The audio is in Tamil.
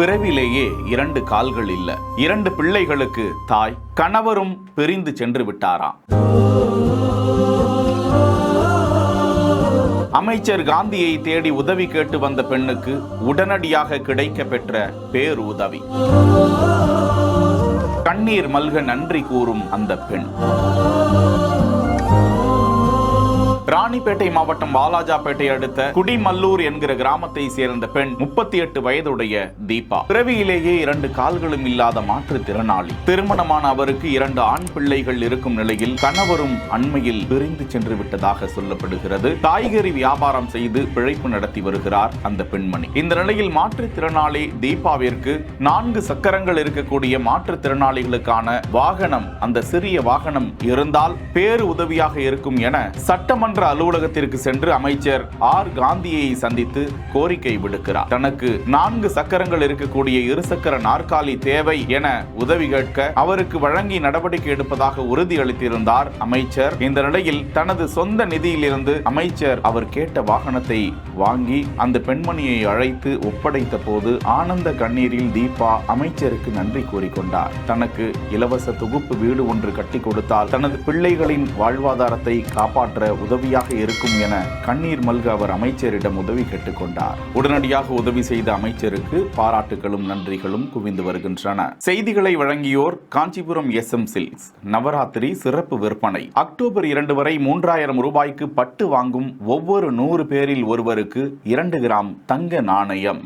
பிறவிலேயே 2 கால்கள் இல்ல. 2 பிள்ளைகளுக்கு தாய், கணவரும் பிரிந்து சென்று விட்டாராம். அமைச்சர் காந்தியை தேடி உதவி கேட்டு வந்த பெண்ணுக்கு உடனடியாக கிடைக்க பெற்ற பேருதவி. கண்ணீர் மல்க நன்றி கூறும் அந்த பெண். ராணிப்பேட்டை மாவட்டம் வாலாஜாபேட்டை அடுத்த குடிமல்லூர் என்கிற கிராமத்தை சேர்ந்த பெண் 38 வயதுடைய தீபா. பிறவியிலேயே 2 கால்களும் இல்லாத மாற்றுத்திறனாளி. திருமணமான அவருக்கு 2 ஆண் பிள்ளைகள் இருக்கும் நிலையில் கணவரும் அண்மையில் பிரிந்து சென்று விட்டதாக சொல்லப்படுகிறது. காய்கறி வியாபாரம் செய்து பிழைப்பு நடத்தி வருகிறார் அந்த பெண்மணி. இந்த நிலையில் மாற்றுத்திறனாளி தீபாவிற்கு 4 சக்கரங்கள் இருக்கக்கூடிய மாற்றுத்திறனாளிகளுக்கான வாகனம், அந்த சிறிய வாகனம் இருந்தால் பேரு உதவியாக இருக்கும் என சட்டமன்ற அலுவலகத்திற்கு சென்று அமைச்சர் ஆர் காந்தியை சந்தித்து கோரிக்கை விடுக்கிறார். தனக்கு 4 சக்கரங்கள் இருக்கக்கூடிய 2 சக்கர நாற்காலி தேவை என உதவி கேட்க அவருக்கு வழங்கி நடவடிக்கை எடுப்பதாக உறுதியளித்திருந்தார் அமைச்சர். இந்த நிலையில் தனது சொந்த நிதியிலிருந்து அமைச்சர் அவர் கேட்ட வாகனத்தை வாங்கி அந்த பெண்மணியை அழைத்து ஒப்படைத்த போது ஆனந்த கண்ணீரில் தீபா அமைச்சருக்கு நன்றி கூறிக்கொண்டார். தனக்கு இலவச தொகுப்பு வீடு ஒன்று கட்டி கொடுத்தால் தனது பிள்ளைகளின் வாழ்வாதாரத்தை காப்பாற்ற உதவியாக இருக்கும் என கண்ணீர் மல்க அவர் அமைச்சரிடம் உதவி கேட்டுக்கொண்டார். உடனடியாக உதவி செய்த அமைச்சருக்கு பாராட்டுகளும் நன்றிகளும் குவிந்து வருகின்றன. செய்திகளை வழங்கியோர் காஞ்சிபுரம் SM சில்க்ஸ். நவராத்திரி சிறப்பு விற்பனை. அக்டோபர் 2 வரை 3000 ரூபாய்க்கு பட்டு வாங்கும் ஒவ்வொரு 100 பேரில் ஒருவருக்கு 2 கிராம் தங்க நாணயம்.